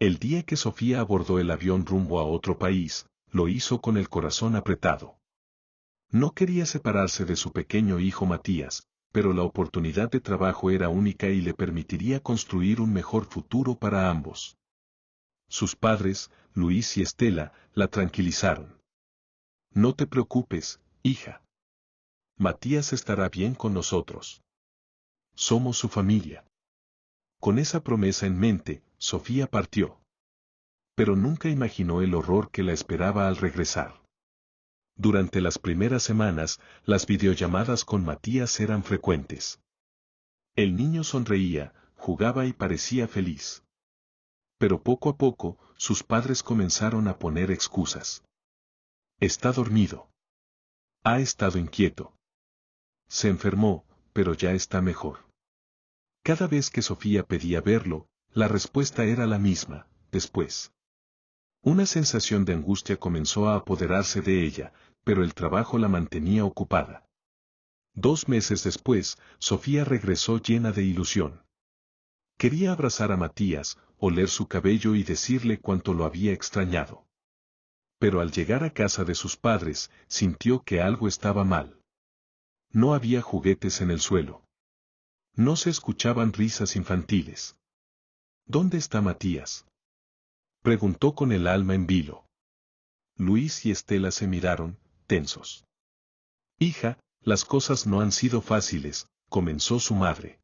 El día que Sofía abordó el avión rumbo a otro país, lo hizo con el corazón apretado. No quería separarse de su pequeño hijo Matías, pero la oportunidad de trabajo era única y le permitiría construir un mejor futuro para ambos. Sus padres, Luis y Estela, la tranquilizaron. No te preocupes, hija. Matías estará bien con nosotros. Somos su familia. Con esa promesa en mente, Sofía partió. Pero nunca imaginó el horror que la esperaba al regresar. Durante las primeras semanas, las videollamadas con Matías eran frecuentes. El niño sonreía, jugaba y parecía feliz. Pero poco a poco, sus padres comenzaron a poner excusas. Está dormido. Ha estado inquieto. Se enfermó, pero ya está mejor. Cada vez que Sofía pedía verlo, la respuesta era la misma, después. Una sensación de angustia comenzó a apoderarse de ella, pero el trabajo la mantenía ocupada. 2 meses después, Sofía regresó llena de ilusión. Quería abrazar a Matías, oler su cabello y decirle cuánto lo había extrañado. Pero al llegar a casa de sus padres, sintió que algo estaba mal. No había juguetes en el suelo. No se escuchaban risas infantiles. ¿Dónde está Matías?, preguntó con el alma en vilo. Luis y Estela se miraron, tensos. Hija, las cosas no han sido fáciles, comenzó su madre.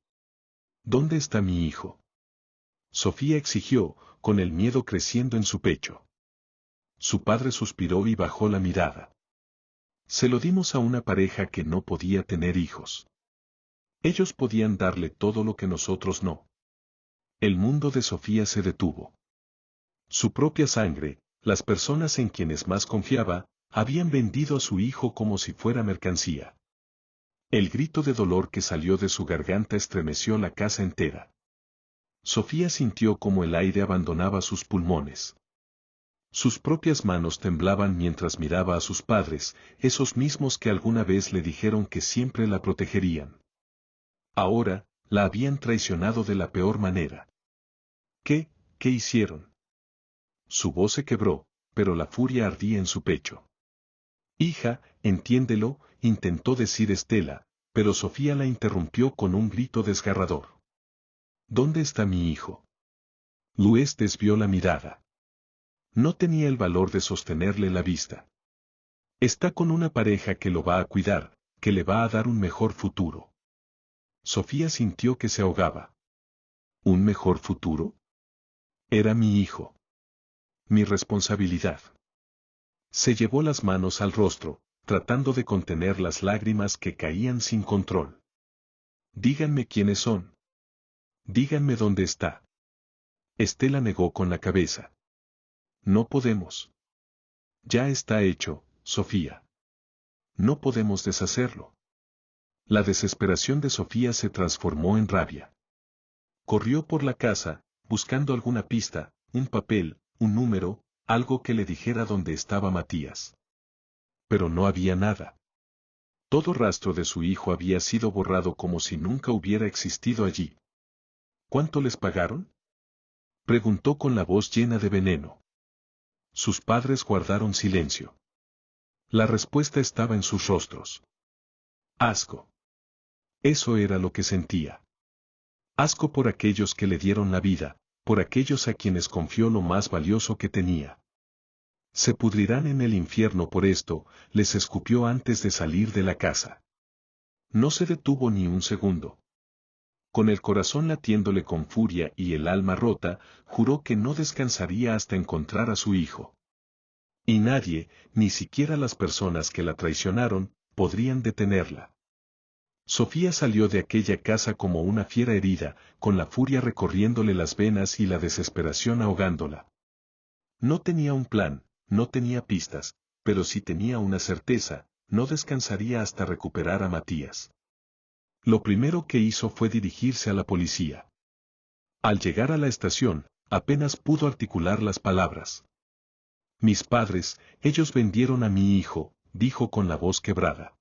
¿Dónde está mi hijo?, Sofía exigió, con el miedo creciendo en su pecho. Su padre suspiró y bajó la mirada. Se lo dimos a una pareja que no podía tener hijos. Ellos podían darle todo lo que nosotros no. El mundo de Sofía se detuvo. Su propia sangre, las personas en quienes más confiaba, habían vendido a su hijo como si fuera mercancía. El grito de dolor que salió de su garganta estremeció la casa entera. Sofía sintió como el aire abandonaba sus pulmones. Sus propias manos temblaban mientras miraba a sus padres, esos mismos que alguna vez le dijeron que siempre la protegerían. Ahora, la habían traicionado de la peor manera. ¿Qué hicieron? Su voz se quebró, pero la furia ardía en su pecho. Hija, entiéndelo, intentó decir Estela, pero Sofía la interrumpió con un grito desgarrador. ¿Dónde está mi hijo? Luis desvió la mirada. No tenía el valor de sostenerle la vista. Está con una pareja que lo va a cuidar, que le va a dar un mejor futuro. Sofía sintió que se ahogaba. ¿Un mejor futuro? Era mi hijo. Mi responsabilidad. Se llevó las manos al rostro, tratando de contener las lágrimas que caían sin control. Díganme quiénes son. Díganme dónde está. Estela negó con la cabeza. No podemos. Ya está hecho, Sofía. No podemos deshacerlo. La desesperación de Sofía se transformó en rabia. Corrió por la casa, buscando alguna pista, un papel, un número, algo que le dijera dónde estaba Matías. Pero no había nada. Todo rastro de su hijo había sido borrado como si nunca hubiera existido allí. ¿Cuánto les pagaron?, preguntó con la voz llena de veneno. Sus padres guardaron silencio. La respuesta estaba en sus rostros. Asco. Eso era lo que sentía. Asco por aquellos que le dieron la vida, por aquellos a quienes confió lo más valioso que tenía. Se pudrirán en el infierno por esto, les escupió antes de salir de la casa. No se detuvo ni un segundo. Con el corazón latiéndole con furia y el alma rota, juró que no descansaría hasta encontrar a su hijo. Y nadie, ni siquiera las personas que la traicionaron, podrían detenerla. Sofía salió de aquella casa como una fiera herida, con la furia recorriéndole las venas y la desesperación ahogándola. No tenía un plan, no tenía pistas, pero sí tenía una certeza: no descansaría hasta recuperar a Matías. Lo primero que hizo fue dirigirse a la policía. Al llegar a la estación, apenas pudo articular las palabras. Mis padres, ellos vendieron a mi hijo, dijo con la voz quebrada.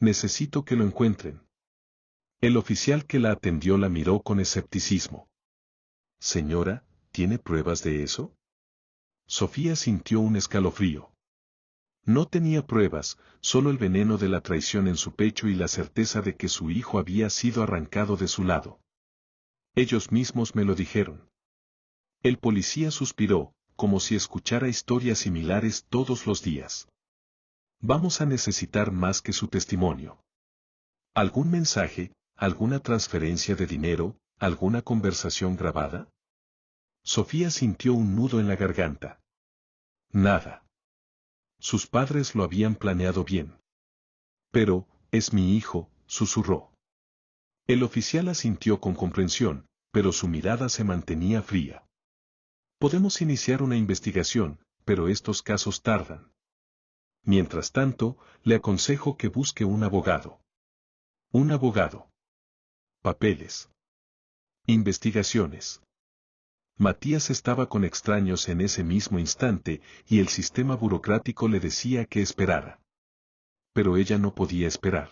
Necesito que lo encuentren. El oficial que la atendió la miró con escepticismo. Señora, ¿Tiene pruebas de eso? Sofía sintió un escalofrío. No tenía pruebas, solo el veneno de la traición en su pecho y la certeza de que su hijo había sido arrancado de su lado. Ellos mismos me lo dijeron. El policía suspiró, como si escuchara historias similares todos los días. Vamos a necesitar más que su testimonio. ¿Algún mensaje, alguna transferencia de dinero, alguna conversación grabada? Sofía sintió un nudo en la garganta. Nada. Sus padres lo habían planeado bien. Pero, es mi hijo, susurró. El oficial asintió con comprensión, pero su mirada se mantenía fría. Podemos iniciar una investigación, pero estos casos tardan. Mientras tanto, le aconsejo que busque un abogado. Un abogado. Papeles. Investigaciones. Matías estaba con extraños en ese mismo instante, y el sistema burocrático le decía que esperara. Pero ella no podía esperar.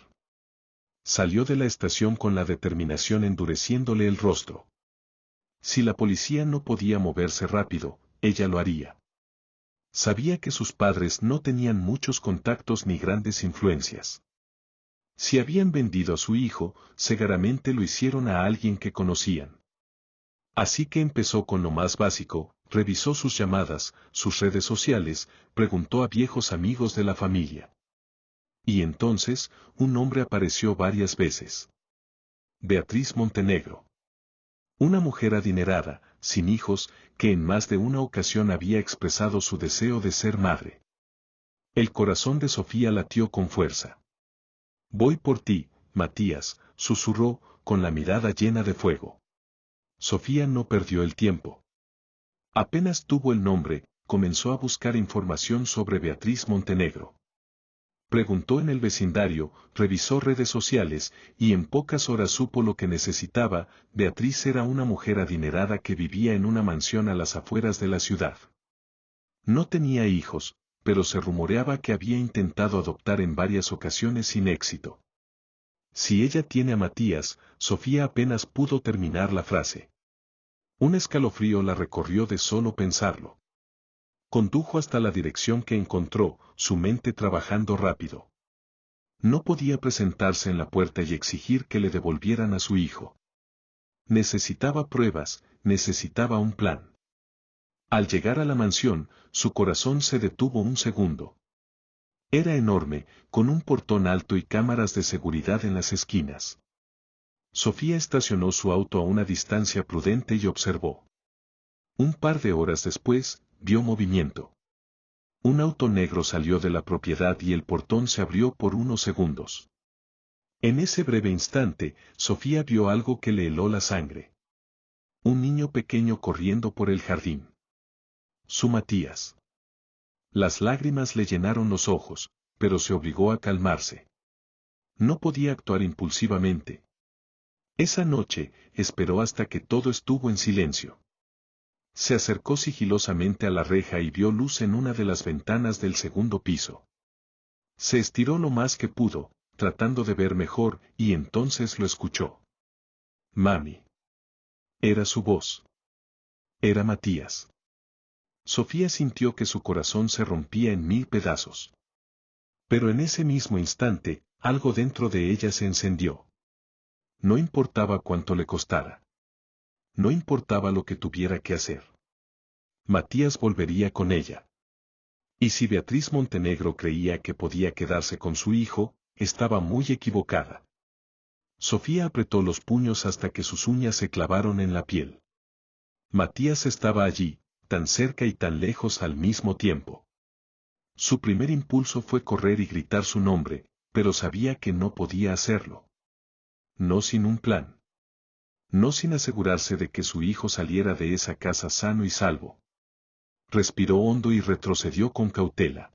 Salió de la estación con la determinación endureciéndole el rostro. Si la policía no podía moverse rápido, ella lo haría. Sabía que sus padres no tenían muchos contactos ni grandes influencias. Si habían vendido a su hijo, seguramente lo hicieron a alguien que conocían. Así que empezó con lo más básico, revisó sus llamadas, sus redes sociales, preguntó a viejos amigos de la familia. Y entonces, un nombre apareció varias veces. Beatriz Montenegro. Una mujer adinerada, sin hijos, que en más de una ocasión había expresado su deseo de ser madre. El corazón de Sofía latió con fuerza. Voy por ti, Matías, susurró, con la mirada llena de fuego. Sofía no perdió el tiempo. Apenas tuvo el nombre, comenzó a buscar información sobre Beatriz Montenegro. Preguntó en el vecindario, revisó redes sociales, y en pocas horas supo lo que necesitaba. Beatriz era una mujer adinerada que vivía en una mansión a las afueras de la ciudad. No tenía hijos, pero se rumoreaba que había intentado adoptar en varias ocasiones sin éxito. Si ella tiene a Matías, Sofía apenas pudo terminar la frase. Un escalofrío la recorrió de solo pensarlo. Condujo hasta la dirección que encontró, su mente trabajando rápido. No podía presentarse en la puerta y exigir que le devolvieran a su hijo. Necesitaba pruebas, necesitaba un plan. Al llegar a la mansión, su corazón se detuvo un segundo. Era enorme, con un portón alto y cámaras de seguridad en las esquinas. Sofía estacionó su auto a una distancia prudente y observó. Un par de horas después, vio movimiento. Un auto negro salió de la propiedad y el portón se abrió por unos segundos. En ese breve instante, Sofía vio algo que le heló la sangre. Un niño pequeño corriendo por el jardín. Su Matías. Las lágrimas le llenaron los ojos, pero se obligó a calmarse. No podía actuar impulsivamente. Esa noche, esperó hasta que todo estuvo en silencio. Se acercó sigilosamente a la reja y vio luz en una de las ventanas del segundo piso. Se estiró lo más que pudo, tratando de ver mejor, y entonces lo escuchó. Mami. Era su voz. Era Matías. Sofía sintió que su corazón se rompía en 1000 pedazos. Pero en ese mismo instante, algo dentro de ella se encendió. No importaba cuánto le costara. No importaba lo que tuviera que hacer. Matías volvería con ella. Y si Beatriz Montenegro creía que podía quedarse con su hijo, estaba muy equivocada. Sofía apretó los puños hasta que sus uñas se clavaron en la piel. Matías estaba allí, tan cerca y tan lejos al mismo tiempo. Su primer impulso fue correr y gritar su nombre, pero sabía que no podía hacerlo. No sin un plan. No sin asegurarse de que su hijo saliera de esa casa sano y salvo. Respiró hondo y retrocedió con cautela.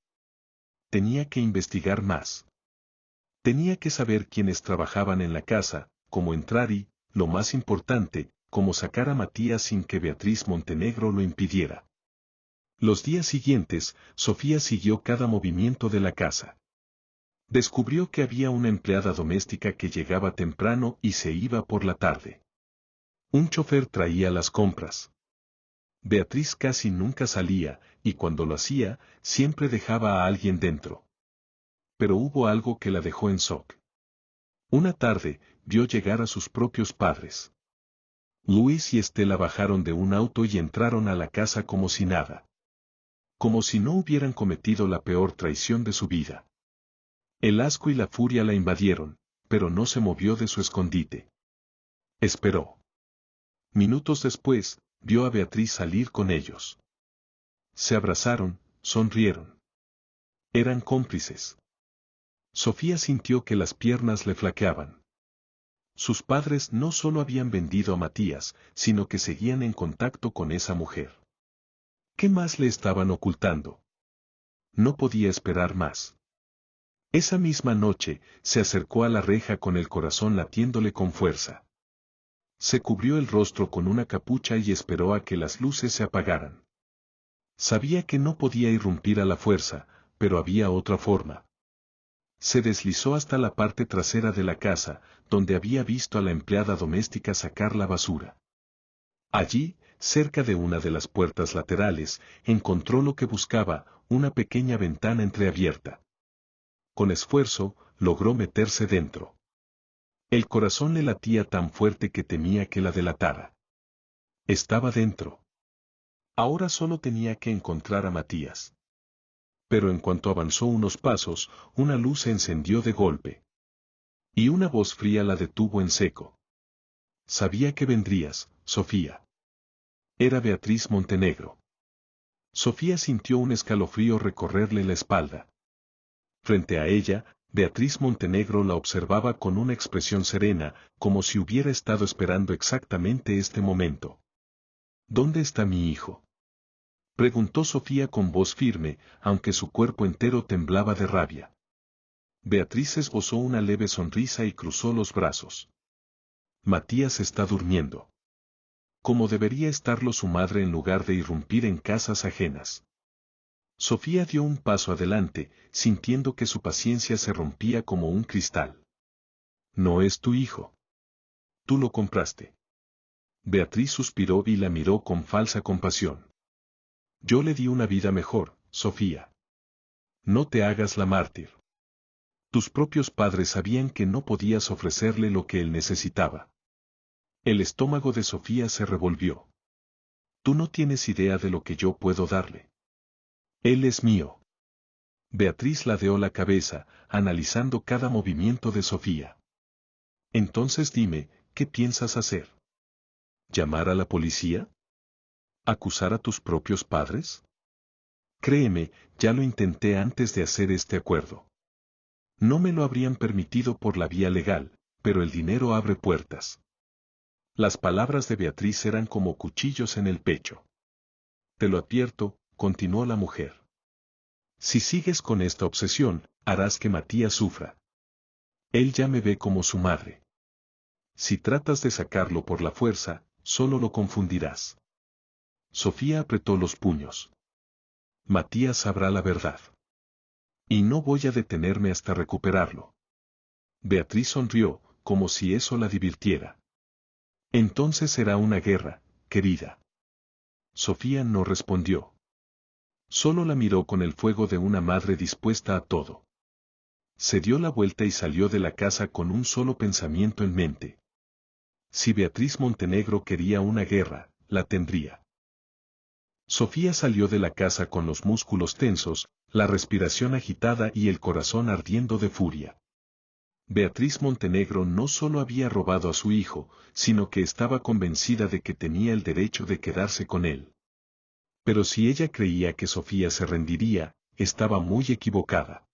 Tenía que investigar más. Tenía que saber quiénes trabajaban en la casa, cómo entrar y, lo más importante, cómo sacar a Matías sin que Beatriz Montenegro lo impidiera. Los días siguientes, Sofía siguió cada movimiento de la casa. Descubrió que había una empleada doméstica que llegaba temprano y se iba por la tarde. Un chofer traía las compras. Beatriz casi nunca salía, y cuando lo hacía, siempre dejaba a alguien dentro. Pero hubo algo que la dejó en shock. Una tarde, vio llegar a sus propios padres. Luis y Estela bajaron de un auto y entraron a la casa como si nada. Como si no hubieran cometido la peor traición de su vida. El asco y la furia la invadieron, pero no se movió de su escondite. Esperó. Minutos después, vio a Beatriz salir con ellos. Se abrazaron, sonrieron. Eran cómplices. Sofía sintió que las piernas le flaqueaban. Sus padres no solo habían vendido a Matías, sino que seguían en contacto con esa mujer. ¿Qué más le estaban ocultando? No podía esperar más. Esa misma noche, se acercó a la reja con el corazón latiéndole con fuerza. Se cubrió el rostro con una capucha y esperó a que las luces se apagaran. Sabía que no podía irrumpir a la fuerza, pero había otra forma. Se deslizó hasta la parte trasera de la casa, donde había visto a la empleada doméstica sacar la basura. Allí, cerca de una de las puertas laterales, encontró lo que buscaba, una pequeña ventana entreabierta. Con esfuerzo, logró meterse dentro. El corazón le latía tan fuerte que temía que la delatara. Estaba dentro. Ahora solo tenía que encontrar a Matías. Pero en cuanto avanzó unos pasos, una luz se encendió de golpe. Y una voz fría la detuvo en seco. Sabía que vendrías, Sofía. Era Beatriz Montenegro. Sofía sintió un escalofrío recorrerle la espalda. Frente a ella, Beatriz Montenegro la observaba con una expresión serena, como si hubiera estado esperando exactamente este momento. ¿Dónde está mi hijo?, preguntó Sofía con voz firme, aunque su cuerpo entero temblaba de rabia. Beatriz esbozó una leve sonrisa y cruzó los brazos. Matías está durmiendo. Como debería estarlo su madre en lugar de irrumpir en casas ajenas. Sofía dio un paso adelante, sintiendo que su paciencia se rompía como un cristal. No es tu hijo. Tú lo compraste. Beatriz suspiró y la miró con falsa compasión. Yo le di una vida mejor, Sofía. No te hagas la mártir. Tus propios padres sabían que no podías ofrecerle lo que él necesitaba. El estómago de Sofía se revolvió. Tú no tienes idea de lo que yo puedo darle. Él es mío. Beatriz ladeó la cabeza, analizando cada movimiento de Sofía. Entonces dime, ¿qué piensas hacer? ¿Llamar a la policía? ¿Acusar a tus propios padres? Créeme, ya lo intenté antes de hacer este acuerdo. No me lo habrían permitido por la vía legal, pero el dinero abre puertas. Las palabras de Beatriz eran como cuchillos en el pecho. Te lo advierto, continuó la mujer. Si sigues con esta obsesión, harás que Matías sufra. Él ya me ve como su madre. Si tratas de sacarlo por la fuerza, solo lo confundirás. Sofía apretó los puños. Matías sabrá la verdad. Y no voy a detenerme hasta recuperarlo. Beatriz sonrió, como si eso la divirtiera. Entonces será una guerra, querida. Sofía no respondió. Solo la miró con el fuego de una madre dispuesta a todo. Se dio la vuelta y salió de la casa con un solo pensamiento en mente. Si Beatriz Montenegro quería una guerra, la tendría. Sofía salió de la casa con los músculos tensos, la respiración agitada y el corazón ardiendo de furia. Beatriz Montenegro no solo había robado a su hijo, sino que estaba convencida de que tenía el derecho de quedarse con él. Pero si ella creía que Sofía se rendiría, estaba muy equivocada.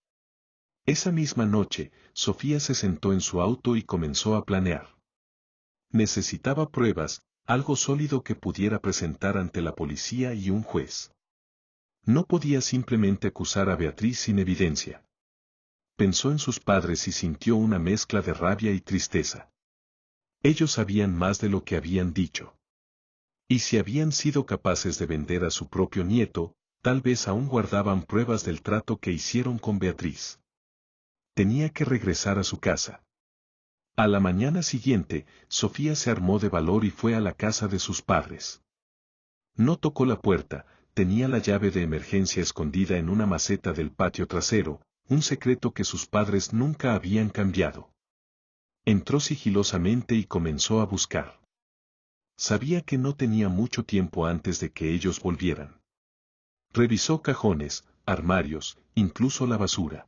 Esa misma noche, Sofía se sentó en su auto y comenzó a planear. Necesitaba pruebas, algo sólido que pudiera presentar ante la policía y un juez. No podía simplemente acusar a Beatriz sin evidencia. Pensó en sus padres y sintió una mezcla de rabia y tristeza. Ellos sabían más de lo que habían dicho. Y si habían sido capaces de vender a su propio nieto, tal vez aún guardaban pruebas del trato que hicieron con Beatriz. Tenía que regresar a su casa. A la mañana siguiente, Sofía se armó de valor y fue a la casa de sus padres. No tocó la puerta, tenía la llave de emergencia escondida en una maceta del patio trasero, un secreto que sus padres nunca habían cambiado. Entró sigilosamente y comenzó a buscar. Sabía que no tenía mucho tiempo antes de que ellos volvieran. Revisó cajones, armarios, incluso la basura.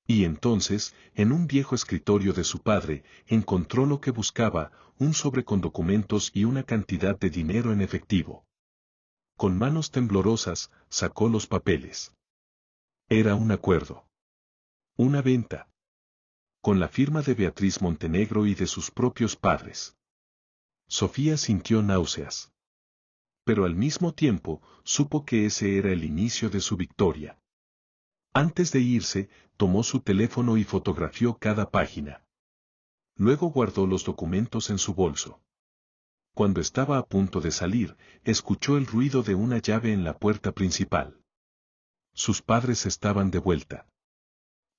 Y entonces, en un viejo escritorio de su padre, encontró lo que buscaba, un sobre con documentos y una cantidad de dinero en efectivo. Con manos temblorosas, sacó los papeles. Era un acuerdo. Una venta. Con la firma de Beatriz Montenegro y de sus propios padres. Sofía sintió náuseas. Pero al mismo tiempo, supo que ese era el inicio de su victoria. Antes de irse, tomó su teléfono y fotografió cada página. Luego guardó los documentos en su bolso. Cuando estaba a punto de salir, escuchó el ruido de una llave en la puerta principal. Sus padres estaban de vuelta.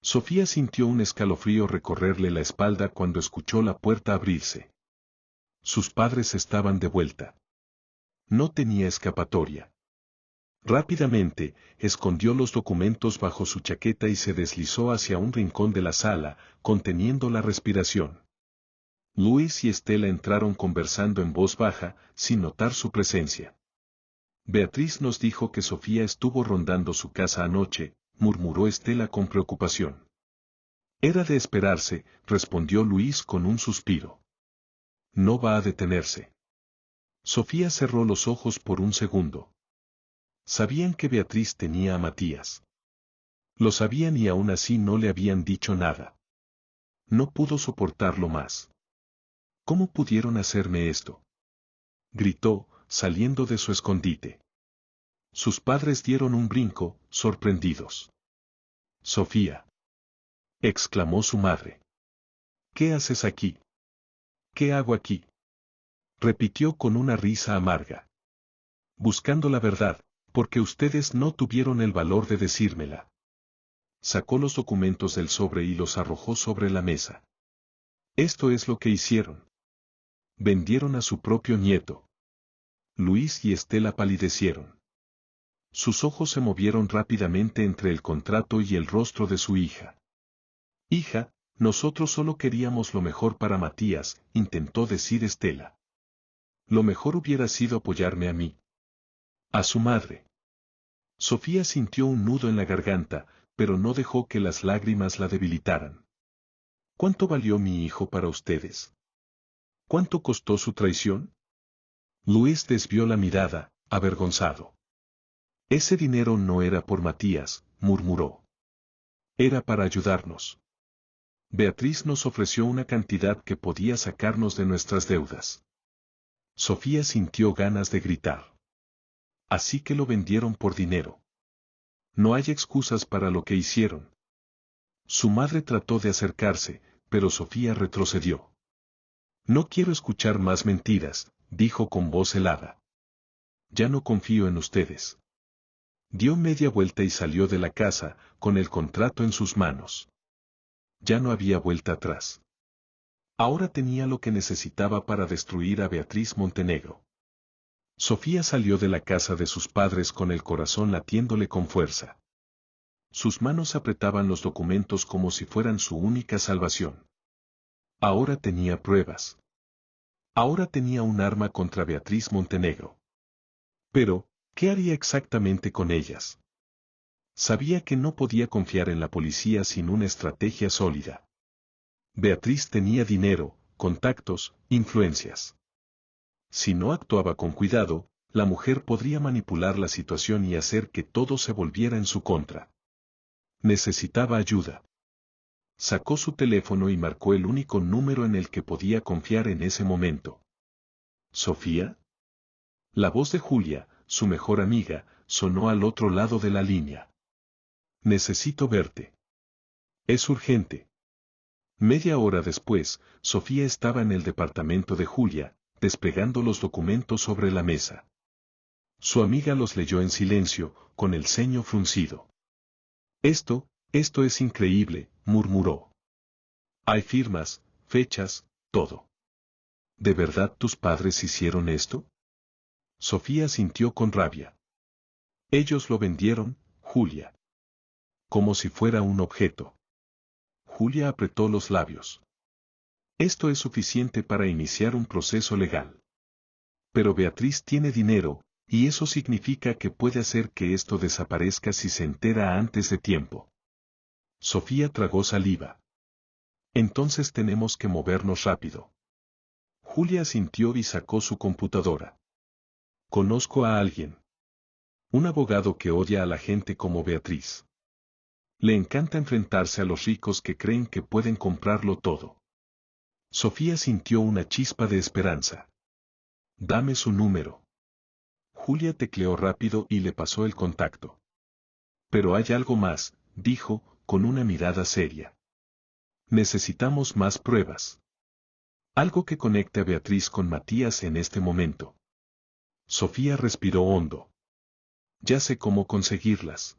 Sofía sintió un escalofrío recorrerle la espalda cuando escuchó la puerta abrirse. Sus padres estaban de vuelta. No tenía escapatoria. Rápidamente, escondió los documentos bajo su chaqueta y se deslizó hacia un rincón de la sala, conteniendo la respiración. Luis y Estela entraron conversando en voz baja, sin notar su presencia. Beatriz nos dijo que Sofía estuvo rondando su casa anoche, murmuró Estela con preocupación. Era de esperarse, respondió Luis con un suspiro. No va a detenerse. Sofía cerró los ojos por un segundo. Sabían que Beatriz tenía a Matías. Lo sabían y aún así no le habían dicho nada. No pudo soportarlo más. ¿Cómo pudieron hacerme esto?, gritó, saliendo de su escondite. Sus padres dieron un brinco, sorprendidos. Sofía, exclamó su madre. ¿Qué haces aquí? ¿Qué hago aquí?, repitió con una risa amarga. Buscando la verdad, porque ustedes no tuvieron el valor de decírmela. Sacó los documentos del sobre y los arrojó sobre la mesa. Esto es lo que hicieron. Vendieron a su propio nieto. Luis y Estela palidecieron. Sus ojos se movieron rápidamente entre el contrato y el rostro de su hija. Hija, nosotros solo queríamos lo mejor para Matías, intentó decir Estela. Lo mejor hubiera sido apoyarme a mí. A su madre. Sofía sintió un nudo en la garganta, pero no dejó que las lágrimas la debilitaran. ¿Cuánto valió mi hijo para ustedes? ¿Cuánto costó su traición? Luis desvió la mirada, avergonzado. Ese dinero no era por Matías, murmuró. Era para ayudarnos. Beatriz nos ofreció una cantidad que podía sacarnos de nuestras deudas. Sofía sintió ganas de gritar. Así que lo vendieron por dinero. No hay excusas para lo que hicieron. Su madre trató de acercarse, pero Sofía retrocedió. No quiero escuchar más mentiras, dijo con voz helada. Ya no confío en ustedes. Dio media vuelta y salió de la casa, con el contrato en sus manos. Ya no había vuelta atrás. Ahora tenía lo que necesitaba para destruir a Beatriz Montenegro. Sofía salió de la casa de sus padres con el corazón latiéndole con fuerza. Sus manos apretaban los documentos como si fueran su única salvación. Ahora tenía pruebas. Ahora tenía un arma contra Beatriz Montenegro. Pero, ¿qué haría exactamente con ellas? Sabía que no podía confiar en la policía sin una estrategia sólida. Beatriz tenía dinero, contactos, influencias. Si no actuaba con cuidado, la mujer podría manipular la situación y hacer que todo se volviera en su contra. Necesitaba ayuda. Sacó su teléfono y marcó el único número en el que podía confiar en ese momento. ¿Sofía? La voz de Julia, su mejor amiga, sonó al otro lado de la línea. Necesito verte. Es urgente. Media hora después, Sofía estaba en el departamento de Julia, desplegando los documentos sobre la mesa. Su amiga los leyó en silencio, con el ceño fruncido. Esto es increíble, murmuró. Hay firmas, fechas, todo. ¿De verdad tus padres hicieron esto? Sofía sintió con rabia. Ellos lo vendieron, Julia. Como si fuera un objeto. Julia apretó los labios. Esto es suficiente para iniciar un proceso legal. Pero Beatriz tiene dinero, y eso significa que puede hacer que esto desaparezca si se entera antes de tiempo. Sofía tragó saliva. Entonces tenemos que movernos rápido. Julia asintió y sacó su computadora. Conozco a alguien. Un abogado que odia a la gente como Beatriz. Le encanta enfrentarse a los ricos que creen que pueden comprarlo todo. Sofía sintió una chispa de esperanza. Dame su número. Julia tecleó rápido y le pasó el contacto. Pero hay algo más, dijo, con una mirada seria. Necesitamos más pruebas. Algo que conecte a Beatriz con Matías en este momento. Sofía respiró hondo. Ya sé cómo conseguirlas.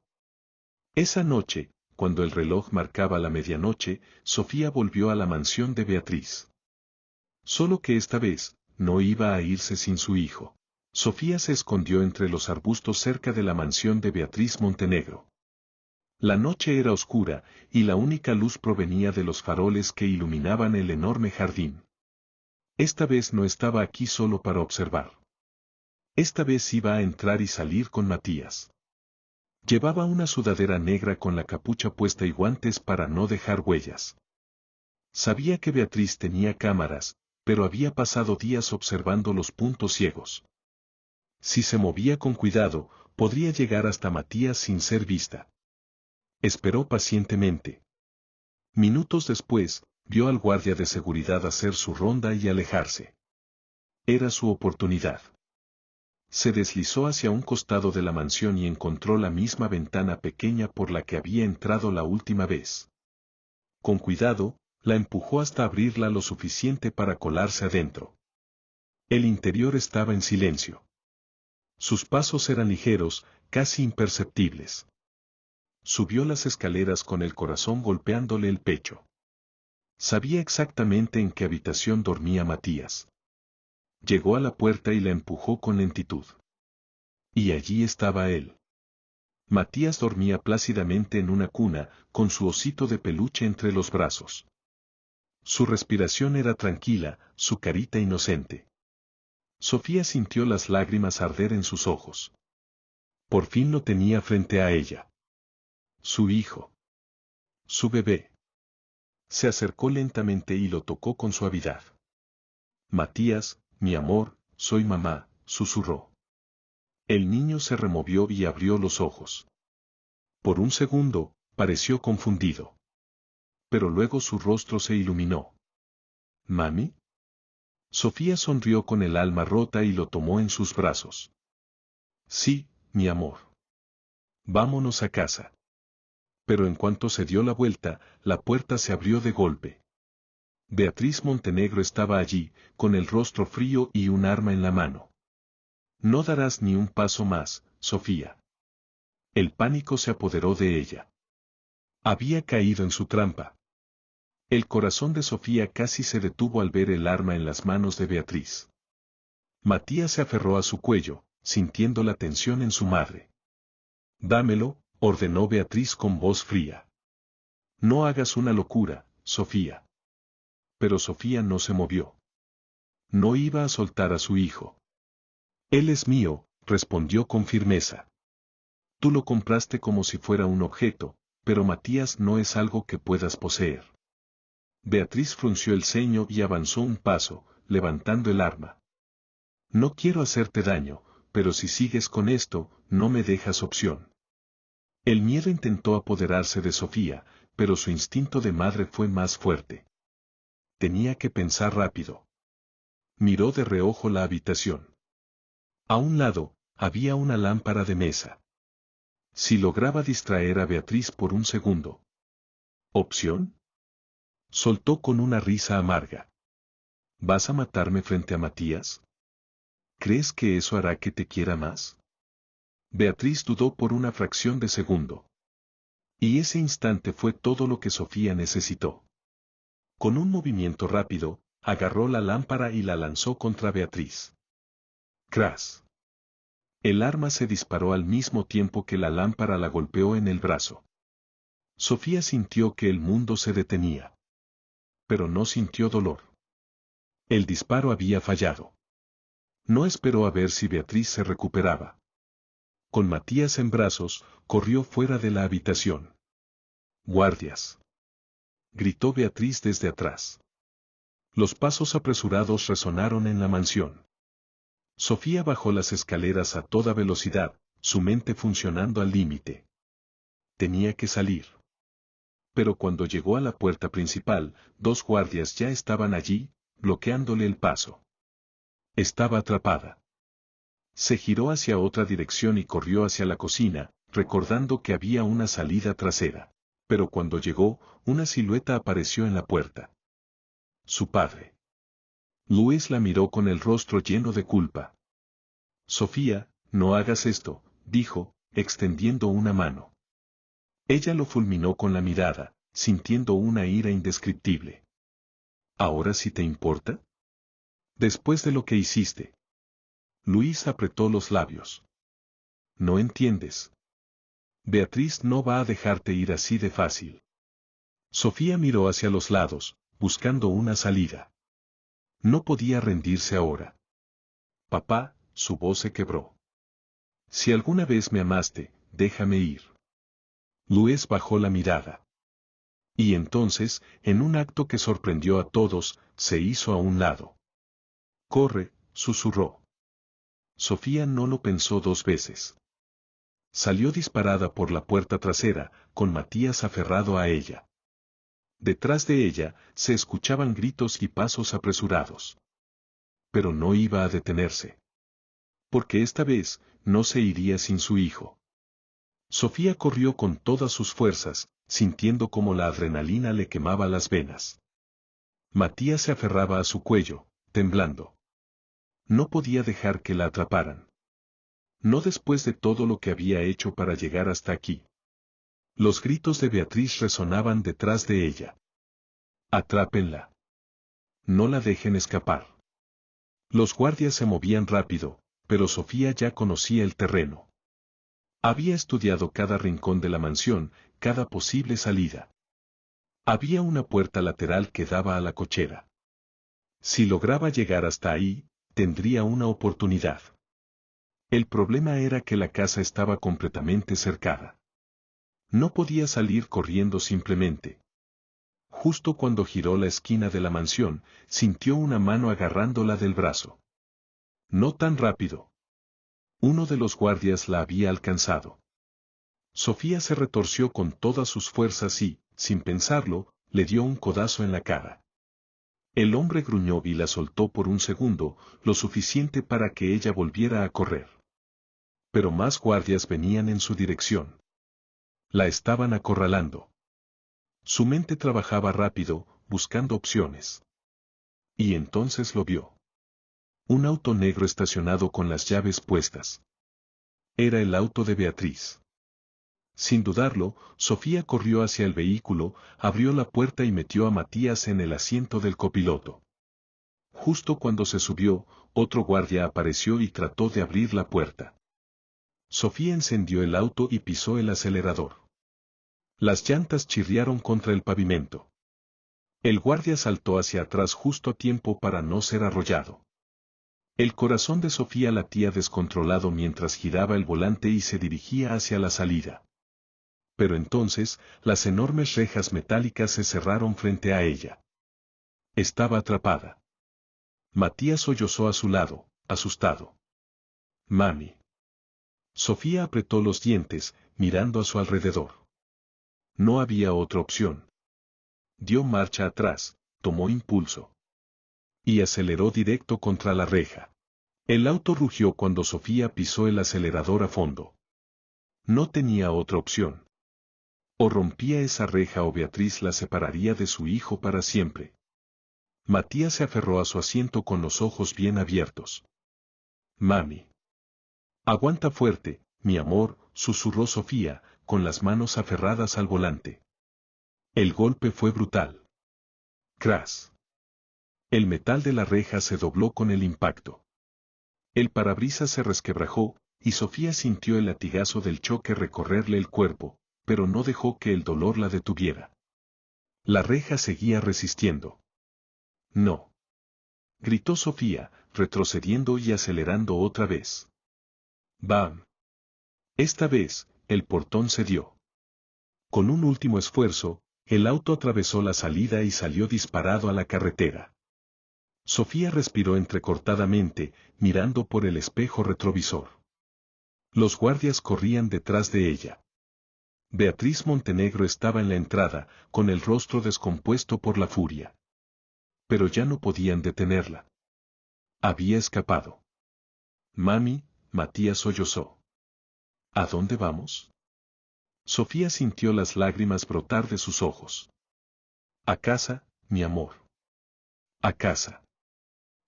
Esa noche, cuando el reloj marcaba la medianoche, Sofía volvió a la mansión de Beatriz. Solo que esta vez, no iba a irse sin su hijo. Sofía se escondió entre los arbustos cerca de la mansión de Beatriz Montenegro. La noche era oscura, y la única luz provenía de los faroles que iluminaban el enorme jardín. Esta vez no estaba aquí solo para observar. Esta vez iba a entrar y salir con Matías. Llevaba una sudadera negra con la capucha puesta y guantes para no dejar huellas. Sabía que Beatriz tenía cámaras, pero había pasado días observando los puntos ciegos. Si se movía con cuidado, podría llegar hasta Matías sin ser vista. Esperó pacientemente. Minutos después, vio al guardia de seguridad hacer su ronda y alejarse. Era su oportunidad. Se deslizó hacia un costado de la mansión y encontró la misma ventana pequeña por la que había entrado la última vez. Con cuidado, la empujó hasta abrirla lo suficiente para colarse adentro. El interior estaba en silencio. Sus pasos eran ligeros, casi imperceptibles. Subió las escaleras con el corazón golpeándole el pecho. Sabía exactamente en qué habitación dormía Matías. Llegó a la puerta y la empujó con lentitud. Y allí estaba él. Matías dormía plácidamente en una cuna, con su osito de peluche entre los brazos. Su respiración era tranquila, su carita inocente. Sofía sintió las lágrimas arder en sus ojos. Por fin lo tenía frente a ella. Su hijo. Su bebé. Se acercó lentamente y lo tocó con suavidad. Matías, mi amor, soy mamá, susurró. El niño se removió y abrió los ojos. Por un segundo, pareció confundido. Pero luego su rostro se iluminó. ¿Mami? Sofía sonrió con el alma rota y lo tomó en sus brazos. Sí, mi amor. Vámonos a casa. Pero en cuanto se dio la vuelta, la puerta se abrió de golpe. Beatriz Montenegro estaba allí, con el rostro frío y un arma en la mano. No darás ni un paso más, Sofía. El pánico se apoderó de ella. Había caído en su trampa. El corazón de Sofía casi se detuvo al ver el arma en las manos de Beatriz. Matías se aferró a su cuello, sintiendo la tensión en su madre. Dámelo, ordenó Beatriz con voz fría. No hagas una locura, Sofía. Pero Sofía no se movió. No iba a soltar a su hijo. Él es mío, respondió con firmeza. Tú lo compraste como si fuera un objeto, pero Matías no es algo que puedas poseer. Beatriz frunció el ceño y avanzó un paso, levantando el arma. No quiero hacerte daño, pero si sigues con esto, no me dejas opción. El miedo intentó apoderarse de Sofía, pero su instinto de madre fue más fuerte. Tenía que pensar rápido. Miró de reojo la habitación. A un lado, había una lámpara de mesa. Si lograba distraer a Beatriz por un segundo. ¿Opción? Soltó con una risa amarga. ¿Vas a matarme frente a Matías? ¿Crees que eso hará que te quiera más? Beatriz dudó por una fracción de segundo. Y ese instante fue todo lo que Sofía necesitó. Con un movimiento rápido, agarró la lámpara y la lanzó contra Beatriz. ¡Cras! El arma se disparó al mismo tiempo que la lámpara la golpeó en el brazo. Sofía sintió que el mundo se detenía. Pero no sintió dolor. El disparo había fallado. No esperó a ver si Beatriz se recuperaba. Con Matías en brazos, corrió fuera de la habitación. «¡Guardias!», gritó Beatriz desde atrás. Los pasos apresurados resonaron en la mansión. Sofía bajó las escaleras a toda velocidad, su mente funcionando al límite. Tenía que salir. Pero cuando llegó a la puerta principal, 2 guardias ya estaban allí, bloqueándole el paso. Estaba atrapada. Se giró hacia otra dirección y corrió hacia la cocina, recordando que había una salida trasera. Pero cuando llegó, una silueta apareció en la puerta. Su padre. Luis la miró con el rostro lleno de culpa. «Sofía, no hagas esto», dijo, extendiendo una mano. Ella lo fulminó con la mirada, sintiendo una ira indescriptible. «¿Ahora sí te importa? Después de lo que hiciste». Luis apretó los labios. «No entiendes. Beatriz no va a dejarte ir así de fácil». Sofía miró hacia los lados, buscando una salida. No podía rendirse ahora. «Papá», su voz se quebró. «Si alguna vez me amaste, déjame ir». Luis bajó la mirada. Y entonces, en un acto que sorprendió a todos, se hizo a un lado. «Corre», susurró. Sofía no lo pensó 2 veces. Salió disparada por la puerta trasera, con Matías aferrado a ella. Detrás de ella, se escuchaban gritos y pasos apresurados. Pero no iba a detenerse. Porque esta vez, no se iría sin su hijo. Sofía corrió con todas sus fuerzas, sintiendo como la adrenalina le quemaba las venas. Matías se aferraba a su cuello, temblando. No podía dejar que la atraparan. No después de todo lo que había hecho para llegar hasta aquí. Los gritos de Beatriz resonaban detrás de ella. «Atrápenla. No la dejen escapar». Los guardias se movían rápido, pero Sofía ya conocía el terreno. Había estudiado cada rincón de la mansión, cada posible salida. Había una puerta lateral que daba a la cochera. Si lograba llegar hasta ahí, tendría una oportunidad. El problema era que la casa estaba completamente cercada. No podía salir corriendo simplemente. Justo cuando giró la esquina de la mansión, sintió una mano agarrándola del brazo. «No tan rápido». Uno de los guardias la había alcanzado. Sofía se retorció con todas sus fuerzas y, sin pensarlo, le dio un codazo en la cara. El hombre gruñó y la soltó por un segundo, lo suficiente para que ella volviera a correr. Pero más guardias venían en su dirección. La estaban acorralando. Su mente trabajaba rápido, buscando opciones. Y entonces lo vio. Un auto negro estacionado con las llaves puestas. Era el auto de Beatriz. Sin dudarlo, Sofía corrió hacia el vehículo, abrió la puerta y metió a Matías en el asiento del copiloto. Justo cuando se subió, otro guardia apareció y trató de abrir la puerta. Sofía encendió el auto y pisó el acelerador. Las llantas chirriaron contra el pavimento. El guardia saltó hacia atrás justo a tiempo para no ser arrollado. El corazón de Sofía latía descontrolado mientras giraba el volante y se dirigía hacia la salida. Pero entonces, las enormes rejas metálicas se cerraron frente a ella. Estaba atrapada. Matías sollozó a su lado, asustado. «Mami». Sofía apretó los dientes, mirando a su alrededor. No había otra opción. Dio marcha atrás, tomó impulso. Y aceleró directo contra la reja. El auto rugió cuando Sofía pisó el acelerador a fondo. No tenía otra opción. O rompía esa reja o Beatriz la separaría de su hijo para siempre. Matías se aferró a su asiento con los ojos bien abiertos. «Mami. Aguanta fuerte, mi amor», susurró Sofía, con las manos aferradas al volante. El golpe fue brutal. Crash. El metal de la reja se dobló con el impacto. El parabrisas se resquebrajó, y Sofía sintió el latigazo del choque recorrerle el cuerpo, pero no dejó que el dolor la detuviera. La reja seguía resistiendo. No. Gritó Sofía, retrocediendo y acelerando otra vez. ¡Bam! Esta vez, el portón cedió. Con un último esfuerzo, el auto atravesó la salida y salió disparado a la carretera. Sofía respiró entrecortadamente, mirando por el espejo retrovisor. Los guardias corrían detrás de ella. Beatriz Montenegro estaba en la entrada, con el rostro descompuesto por la furia. Pero ya no podían detenerla. Había escapado. Mami, Matías sollozó. ¿A dónde vamos? Sofía sintió las lágrimas brotar de sus ojos. A casa, mi amor. A casa.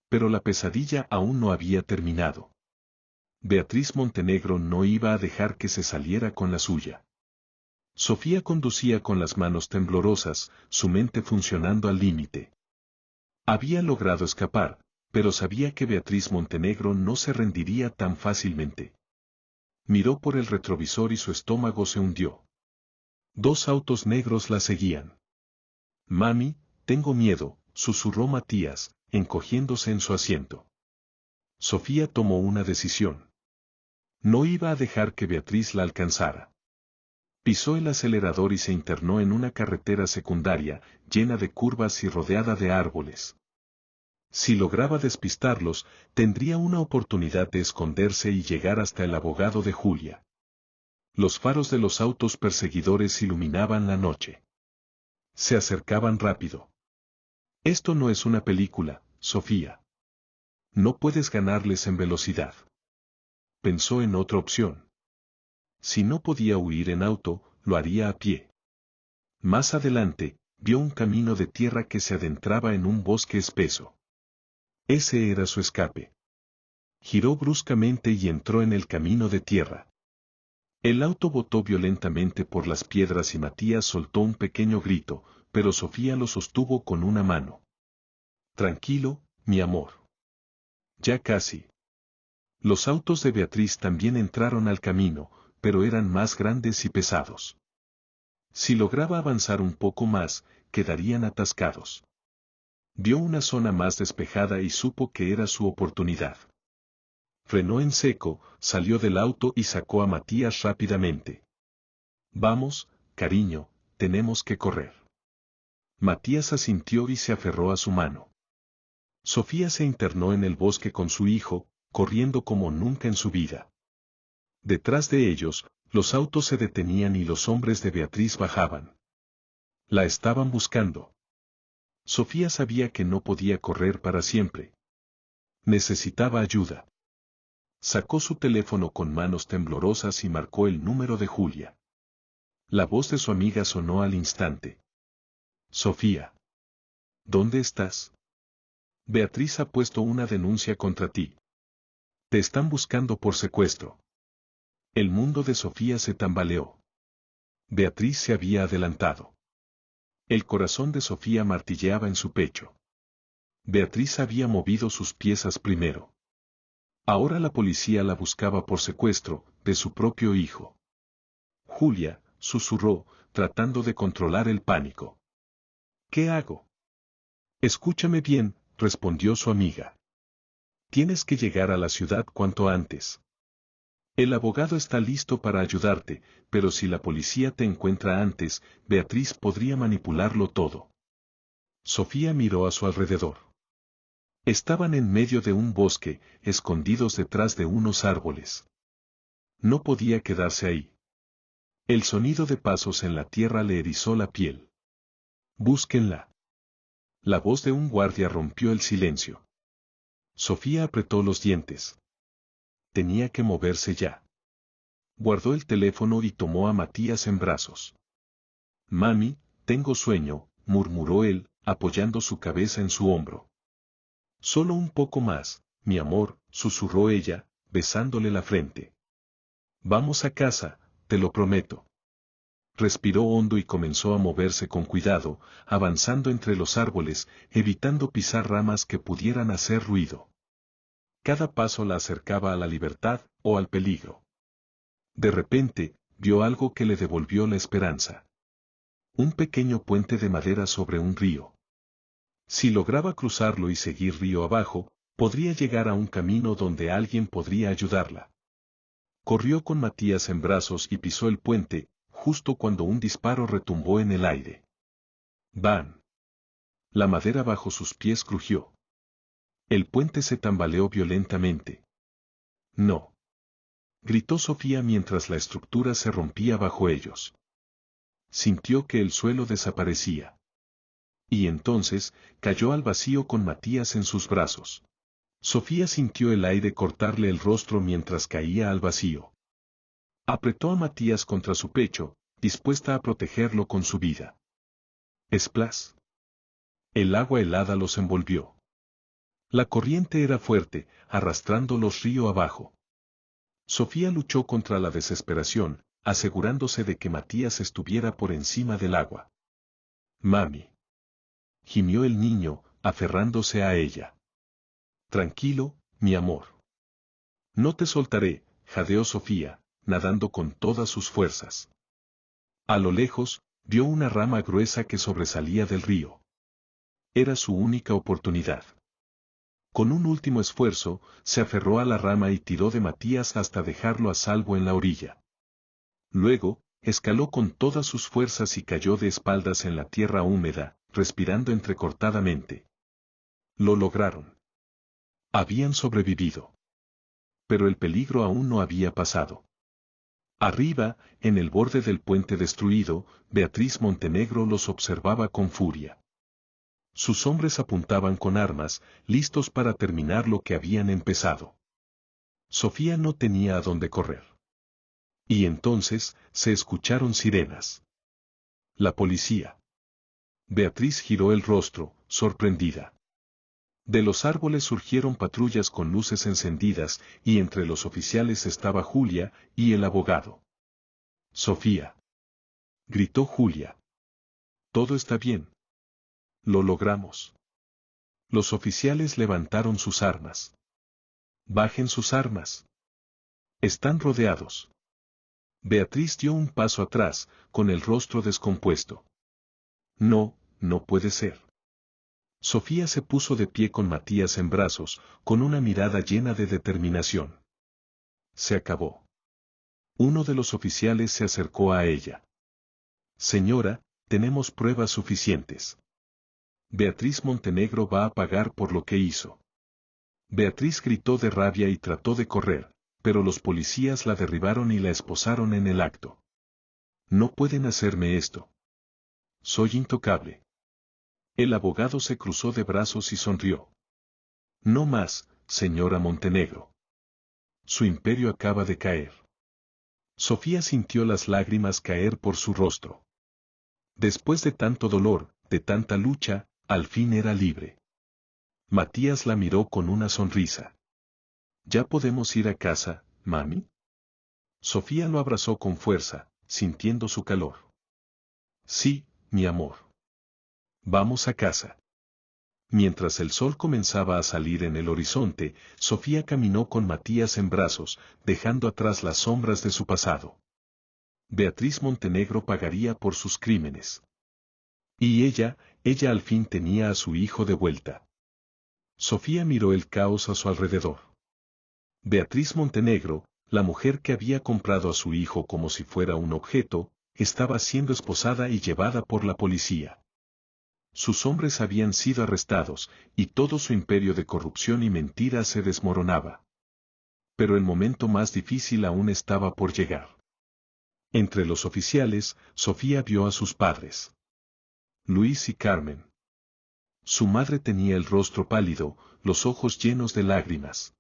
Pero la pesadilla aún no había terminado. Beatriz Montenegro no iba a dejar que se saliera con la suya. Sofía conducía con las manos temblorosas, su mente funcionando al límite. Había logrado escapar, pero sabía que Beatriz Montenegro no se rendiría tan fácilmente. Miró por el retrovisor y su estómago se hundió. 2 autos negros la seguían. Mami, tengo miedo, susurró Matías, encogiéndose en su asiento. Sofía tomó una decisión. No iba a dejar que Beatriz la alcanzara. Pisó el acelerador y se internó en una carretera secundaria, llena de curvas y rodeada de árboles. Si lograba despistarlos, tendría una oportunidad de esconderse y llegar hasta el abogado de Julia. Los faros de los autos perseguidores iluminaban la noche. Se acercaban rápido. Esto no es una película, Sofía. No puedes ganarles en velocidad. Pensó en otra opción. Si no podía huir en auto, lo haría a pie. Más adelante, vio un camino de tierra que se adentraba en un bosque espeso. Ese era su escape. Giró bruscamente y entró en el camino de tierra. El auto botó violentamente por las piedras y Matías soltó un pequeño grito, pero Sofía lo sostuvo con una mano. Tranquilo, mi amor. Ya casi. Los autos de Beatriz también entraron al camino, pero eran más grandes y pesados. Si lograba avanzar un poco más, quedarían atascados. Vio una zona más despejada y supo que era su oportunidad. Frenó en seco, salió del auto y sacó a Matías rápidamente. Vamos, cariño, tenemos que correr. Matías asintió y se aferró a su mano. Sofía se internó en el bosque con su hijo, corriendo como nunca en su vida. Detrás de ellos, los autos se detenían y los hombres de Beatriz bajaban. La estaban buscando. Sofía sabía que no podía correr para siempre. Necesitaba ayuda. Sacó su teléfono con manos temblorosas y marcó el número de Julia. La voz de su amiga sonó al instante. Sofía. ¿Dónde estás? Beatriz ha puesto una denuncia contra ti. Te están buscando por secuestro. El mundo de Sofía se tambaleó. Beatriz se había adelantado. El corazón de Sofía martilleaba en su pecho. Beatriz había movido sus piezas primero. Ahora la policía la buscaba por secuestro de su propio hijo. Julia, susurró, tratando de controlar el pánico. ¿Qué hago? Escúchame bien, respondió su amiga. Tienes que llegar a la ciudad cuanto antes. El abogado está listo para ayudarte, pero si la policía te encuentra antes, Beatriz podría manipularlo todo. Sofía miró a su alrededor. Estaban en medio de un bosque, escondidos detrás de unos árboles. No podía quedarse ahí. El sonido de pasos en la tierra le erizó la piel. Búsquenla. La voz de un guardia rompió el silencio. Sofía apretó los dientes. Tenía que moverse ya. Guardó el teléfono y tomó a Matías en brazos. Mami, tengo sueño, murmuró él, apoyando su cabeza en su hombro. Solo un poco más, mi amor, susurró ella, besándole la frente. Vamos a casa, te lo prometo. Respiró hondo y comenzó a moverse con cuidado, avanzando entre los árboles, evitando pisar ramas que pudieran hacer ruido. Cada paso la acercaba a la libertad o al peligro. De repente, vio algo que le devolvió la esperanza. Un pequeño puente de madera sobre un río. Si lograba cruzarlo y seguir río abajo, podría llegar a un camino donde alguien podría ayudarla. Corrió con Matías en brazos y pisó el puente, justo cuando un disparo retumbó en el aire. ¡Bam! La madera bajo sus pies crujió. El puente se tambaleó violentamente. ¡No! Gritó Sofía mientras la estructura se rompía bajo ellos. Sintió que el suelo desaparecía. Y entonces, cayó al vacío con Matías en sus brazos. Sofía sintió el aire cortarle el rostro mientras caía al vacío. Apretó a Matías contra su pecho, dispuesta a protegerlo con su vida. ¡Splash! El agua helada los envolvió. La corriente era fuerte, arrastrándolos río abajo. Sofía luchó contra la desesperación, asegurándose de que Matías estuviera por encima del agua. «Mami», gimió el niño, aferrándose a ella. «Tranquilo, mi amor. No te soltaré», jadeó Sofía, nadando con todas sus fuerzas. A lo lejos, vio una rama gruesa que sobresalía del río. Era su única oportunidad. Con un último esfuerzo, se aferró a la rama y tiró de Matías hasta dejarlo a salvo en la orilla. Luego, escaló con todas sus fuerzas y cayó de espaldas en la tierra húmeda, respirando entrecortadamente. Lo lograron. Habían sobrevivido. Pero el peligro aún no había pasado. Arriba, en el borde del puente destruido, Beatriz Montenegro los observaba con furia. Sus hombres apuntaban con armas, listos para terminar lo que habían empezado. Sofía no tenía a dónde correr. Y entonces, se escucharon sirenas. La policía. Beatriz giró el rostro, sorprendida. De los árboles surgieron patrullas con luces encendidas, y entre los oficiales estaba Julia y el abogado. «Sofía», gritó Julia. «Todo está bien. Lo logramos». Los oficiales levantaron sus armas. «Bajen sus armas. Están rodeados». Beatriz dio un paso atrás, con el rostro descompuesto. «No, no puede ser». Sofía se puso de pie con Matías en brazos, con una mirada llena de determinación. Se acabó. Uno de los oficiales se acercó a ella. «Señora, tenemos pruebas suficientes. Beatriz Montenegro va a pagar por lo que hizo». Beatriz gritó de rabia y trató de correr, pero los policías la derribaron y la esposaron en el acto. «No pueden hacerme esto. Soy intocable». El abogado se cruzó de brazos y sonrió. «No más, señora Montenegro. Su imperio acaba de caer». Sofía sintió las lágrimas caer por su rostro. Después de tanto dolor, de tanta lucha, al fin era libre. Matías la miró con una sonrisa. «¿Ya podemos ir a casa, mami?» Sofía lo abrazó con fuerza, sintiendo su calor. «Sí, mi amor. Vamos a casa». Mientras el sol comenzaba a salir en el horizonte, Sofía caminó con Matías en brazos, dejando atrás las sombras de su pasado. Beatriz Montenegro pagaría por sus crímenes. Y ella al fin tenía a su hijo de vuelta. Sofía miró el caos a su alrededor. Beatriz Montenegro, la mujer que había comprado a su hijo como si fuera un objeto, estaba siendo esposada y llevada por la policía. Sus hombres habían sido arrestados, y todo su imperio de corrupción y mentira se desmoronaba. Pero el momento más difícil aún estaba por llegar. Entre los oficiales, Sofía vio a sus padres. Luis y Carmen. Su madre tenía el rostro pálido, los ojos llenos de lágrimas.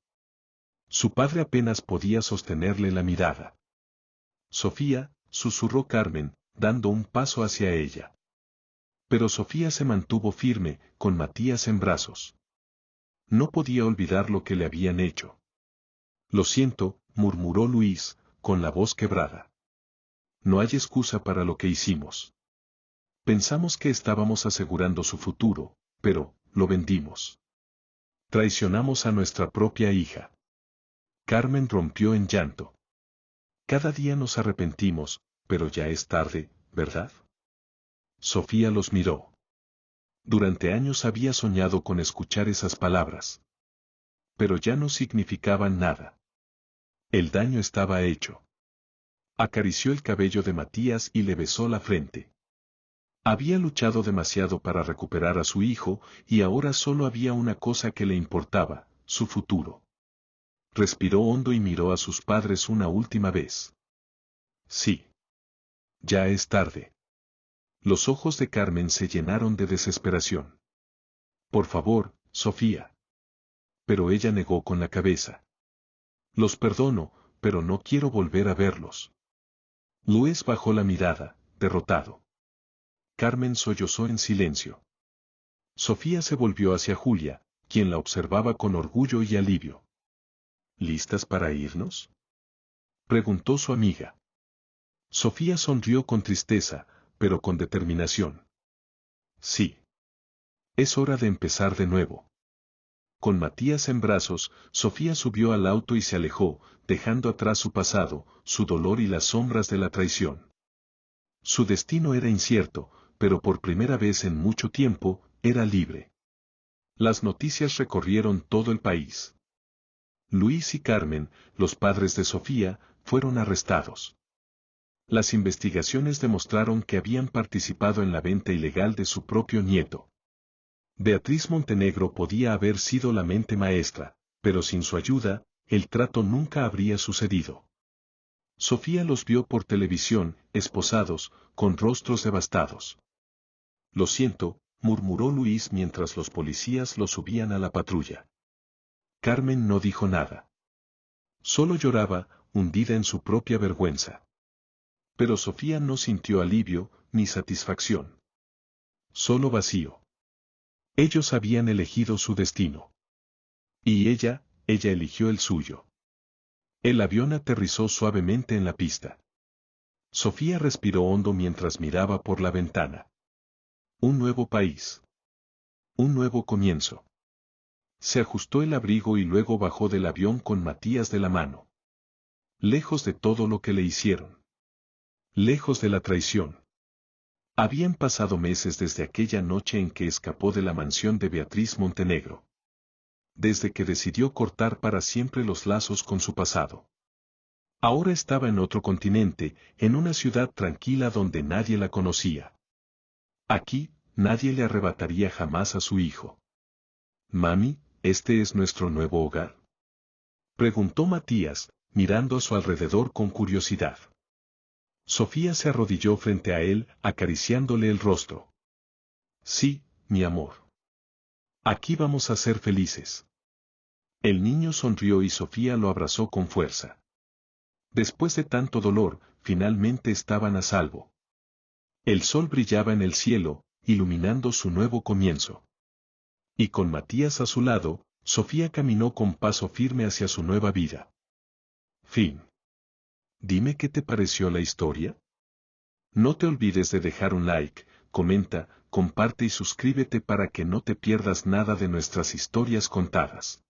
Su padre apenas podía sostenerle la mirada. «Sofía», susurró Carmen, dando un paso hacia ella. Pero Sofía se mantuvo firme, con Matías en brazos. No podía olvidar lo que le habían hecho. «Lo siento», murmuró Luis, con la voz quebrada. «No hay excusa para lo que hicimos. Pensamos que estábamos asegurando su futuro, pero lo vendimos». Traicionamos a nuestra propia hija. Carmen rompió en llanto. Cada día nos arrepentimos, pero ya es tarde, ¿verdad? Sofía los miró. Durante años había soñado con escuchar esas palabras. Pero ya no significaban nada. El daño estaba hecho. Acarició el cabello de Matías y le besó la frente. Había luchado demasiado para recuperar a su hijo, y ahora solo había una cosa que le importaba, su futuro. Respiró hondo y miró a sus padres una última vez. Sí. Ya es tarde. Los ojos de Carmen se llenaron de desesperación. Por favor, Sofía. Pero ella negó con la cabeza. Los perdono, pero no quiero volver a verlos. Luis bajó la mirada, derrotado. Carmen sollozó en silencio. Sofía se volvió hacia Julia, quien la observaba con orgullo y alivio. ¿Listas para irnos?, preguntó su amiga. Sofía sonrió con tristeza, pero con determinación. Sí. Es hora de empezar de nuevo. Con Matías en brazos, Sofía subió al auto y se alejó, dejando atrás su pasado, su dolor y las sombras de la traición. Su destino era incierto, pero por primera vez en mucho tiempo, era libre. Las noticias recorrieron todo el país. Luis y Carmen, los padres de Sofía, fueron arrestados. Las investigaciones demostraron que habían participado en la venta ilegal de su propio nieto. Beatriz Montenegro podía haber sido la mente maestra, pero sin su ayuda, el trato nunca habría sucedido. Sofía los vio por televisión, esposados, con rostros devastados. Lo siento, murmuró Luis mientras los policías lo subían a la patrulla. Carmen no dijo nada. Solo lloraba, hundida en su propia vergüenza. Pero Sofía no sintió alivio, ni satisfacción. Solo vacío. Ellos habían elegido su destino. Y ella eligió el suyo. El avión aterrizó suavemente en la pista. Sofía respiró hondo mientras miraba por la ventana. Un nuevo país. Un nuevo comienzo. Se ajustó el abrigo y luego bajó del avión con Matías de la mano. Lejos de todo lo que le hicieron. Lejos de la traición. Habían pasado meses desde aquella noche en que escapó de la mansión de Beatriz Montenegro. Desde que decidió cortar para siempre los lazos con su pasado. Ahora estaba en otro continente, en una ciudad tranquila donde nadie la conocía. Aquí, nadie le arrebataría jamás a su hijo. Mami, ¿este es nuestro nuevo hogar?, preguntó Matías, mirando a su alrededor con curiosidad. Sofía se arrodilló frente a él, acariciándole el rostro. Sí, mi amor. Aquí vamos a ser felices. El niño sonrió y Sofía lo abrazó con fuerza. Después de tanto dolor, finalmente estaban a salvo. El sol brillaba en el cielo, iluminando su nuevo comienzo. Y con Matías a su lado, Sofía caminó con paso firme hacia su nueva vida. Fin. Dime qué te pareció la historia. No te olvides de dejar un like, comenta, comparte y suscríbete para que no te pierdas nada de nuestras historias contadas.